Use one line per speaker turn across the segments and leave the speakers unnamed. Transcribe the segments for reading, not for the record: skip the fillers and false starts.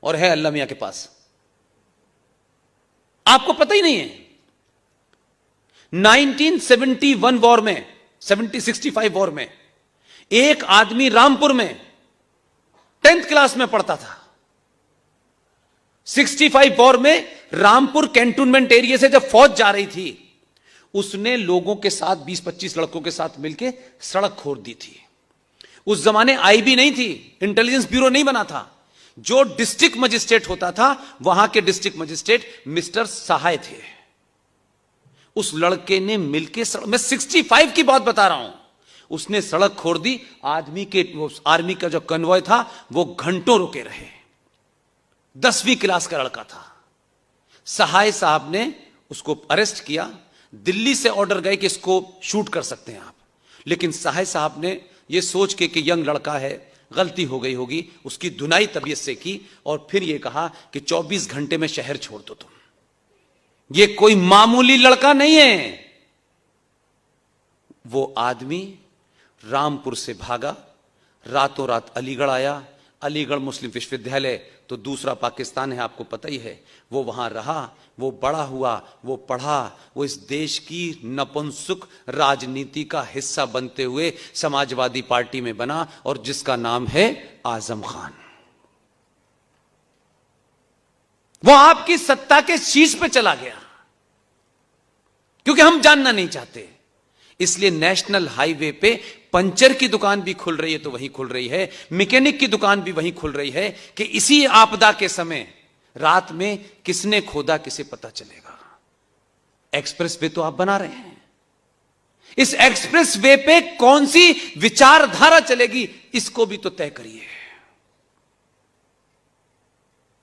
और है अल्लाह मियां के पास। आपको पता ही नहीं है 1971 वॉर में, 65 वॉर में एक आदमी रामपुर में 10th क्लास में पढ़ता था। 65 वॉर में रामपुर कैंटोनमेंट एरिया से जब फौज जा रही थी, उसने लोगों के साथ 20-25 लड़कों के साथ मिलकर सड़क खोद दी थी। उस जमाने आईबी नहीं थी, इंटेलिजेंस ब्यूरो नहीं बना था। जो डिस्ट्रिक्ट मजिस्ट्रेट होता था, वहां के डिस्ट्रिक्ट मजिस्ट्रेट मिस्टर सहाय थे। उस लड़के ने मिलकर, मैं 65 की बात बता रहा हूं, उसने सड़क खोद दी। आर्मी का जो कन्वॉय था वो घंटों रुके रहे। 10वीं क्लास का लड़का था। सहाय साहब ने उसको अरेस्ट किया। दिल्ली से ऑर्डर गए कि इसको शूट कर सकते हैं आप, लेकिन सहाय साहब ने यह सोच के कि यंग लड़का है, गलती हो गई होगी, उसकी धुनाई तबीयत से की और फिर यह कहा कि 24 घंटे में शहर छोड़ दो तुम। यह कोई मामूली लड़का नहीं है। वो आदमी रामपुर से भागा, रातों रात अलीगढ़ आया। अलीगढ़ मुस्लिम विश्वविद्यालय तो दूसरा पाकिस्तान है, आपको पता ही है। वो वहां रहा, वो बड़ा हुआ, वो पढ़ा, वो इस देश की नपुंसक राजनीति का हिस्सा बनते हुए समाजवादी पार्टी में बना, और जिसका नाम है आजम खान। वो आपकी सत्ता के शीर्ष पे चला गया, क्योंकि हम जानना नहीं चाहते। इसलिए नेशनल हाईवे पे पंचर की दुकान भी खुल रही है तो वहीं खुल रही है, मैकेनिक की दुकान भी वहीं खुल रही है कि इसी आपदा के समय रात में किसने खोदा किसे पता चलेगा। एक्सप्रेस वे तो आप बना रहे हैं, इस एक्सप्रेस वे पे कौन सी विचारधारा चलेगी इसको भी तो तय करिए।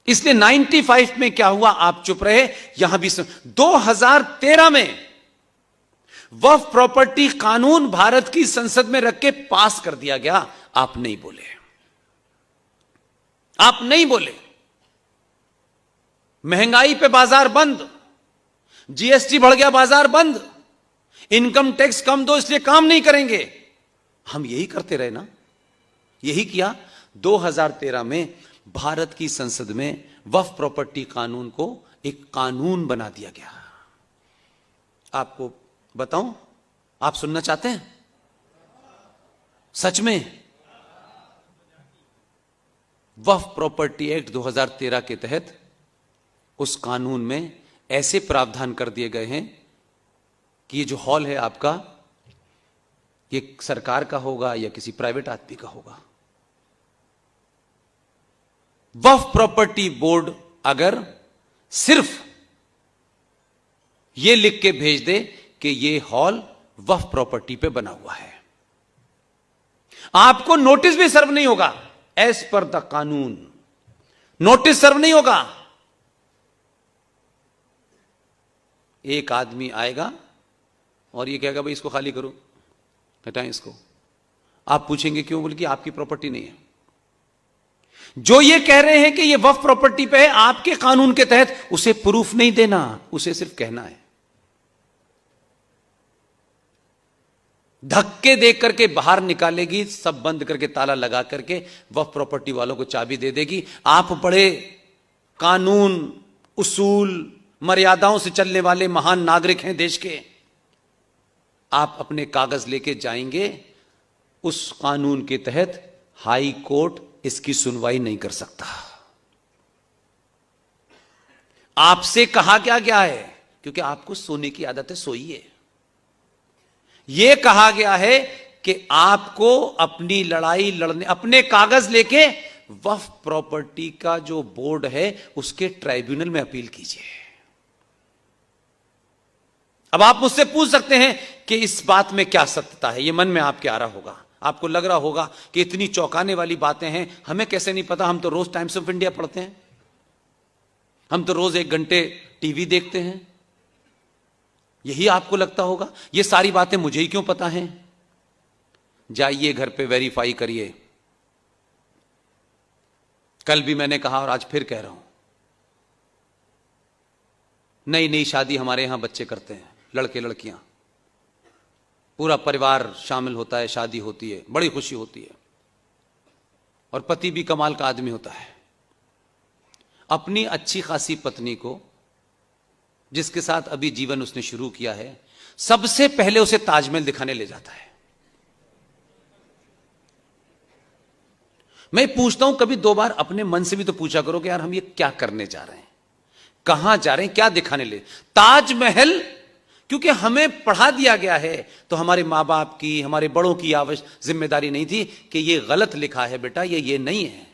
इसलिए 95 में क्या हुआ, आप चुप रहे। यहां भी 2013 में वक्फ प्रॉपर्टी कानून भारत की संसद में रख के पास कर दिया गया। आप नहीं बोले, आप नहीं बोले। महंगाई पे बाजार बंद, जीएसटी बढ़ गया, बाजार बंद, इनकम टैक्स कम दो इसलिए काम नहीं करेंगे। हम यही करते रहे ना, यही किया। 2013 में भारत की संसद में वक्फ प्रॉपर्टी कानून को एक कानून बना दिया गया। आपको बताऊं, आप सुनना चाहते हैं? सच में वक्फ प्रॉपर्टी एक्ट 2013 के तहत उस कानून में ऐसे प्रावधान कर दिए गए हैं कि ये जो हॉल है आपका, ये सरकार का होगा या किसी प्राइवेट आदमी का होगा। वक्फ प्रॉपर्टी बोर्ड अगर सिर्फ ये लिख के भेज दे कि ये हॉल वक्फ प्रॉपर्टी पे बना हुआ है, आपको नोटिस भी सर्व नहीं होगा। एज पर द कानून नोटिस सर्व नहीं होगा। एक आदमी आएगा और ये कहेगा भाई इसको खाली करो, हटाएं इसको। आप पूछेंगे क्यों? बोले कि आपकी प्रॉपर्टी नहीं है। जो ये कह रहे हैं कि ये वक्फ प्रॉपर्टी पे है, आपके कानून के तहत उसे प्रूफ नहीं देना, उसे सिर्फ कहना है। धक्के देख करके बाहर निकालेगी, सब बंद करके ताला लगा करके वक्फ प्रॉपर्टी वालों को चाबी दे देगी। आप बड़े कानून, उसूल, मर्यादाओं से चलने वाले महान नागरिक हैं देश के। आप अपने कागज लेके जाएंगे, उस कानून के तहत हाई कोर्ट इसकी सुनवाई नहीं कर सकता। आपसे कहा क्या है? क्योंकि आपको सोने की आदत है, सोइए। यह कहा गया है कि आपको अपनी लड़ाई लड़ने, अपने कागज लेके वक्फ प्रॉपर्टी का जो बोर्ड है उसके ट्राइब्यूनल में अपील कीजिए। अब आप मुझसे पूछ सकते हैं कि इस बात में क्या सत्यता है। यह मन में आपके आ रहा होगा, आपको लग रहा होगा कि इतनी चौंकाने वाली बातें हैं, हमें कैसे नहीं पता? हम तो रोज टाइम्स ऑफ इंडिया पढ़ते हैं, हम तो रोज 1 घंटे टीवी देखते हैं। यही आपको लगता होगा ये सारी बातें मुझे ही क्यों पता हैं? जाइए घर पे वेरीफाई करिए। कल भी मैंने कहा और आज फिर कह रहा हूं, नई नई शादी हमारे यहां बच्चे करते हैं, लड़के लड़कियां, पूरा परिवार शामिल होता है, शादी होती है, बड़ी खुशी होती है, और पति भी कमाल का आदमी होता है। अपनी अच्छी खासी पत्नी को, जिसके साथ अभी जीवन उसने शुरू किया है, सबसे पहले उसे ताजमहल दिखाने ले जाता है। मैं पूछता हूं, कभी 2 बार अपने मन से भी तो पूछा करो कि यार हम ये क्या करने जा रहे हैं, कहां जा रहे हैं, क्या दिखाने ले। ताजमहल, क्योंकि हमें पढ़ा दिया गया है, तो हमारे मां बाप की, हमारे बड़ों की जिम्मेदारी नहीं थी कि ये गलत लिखा है बेटा, ये नहीं है।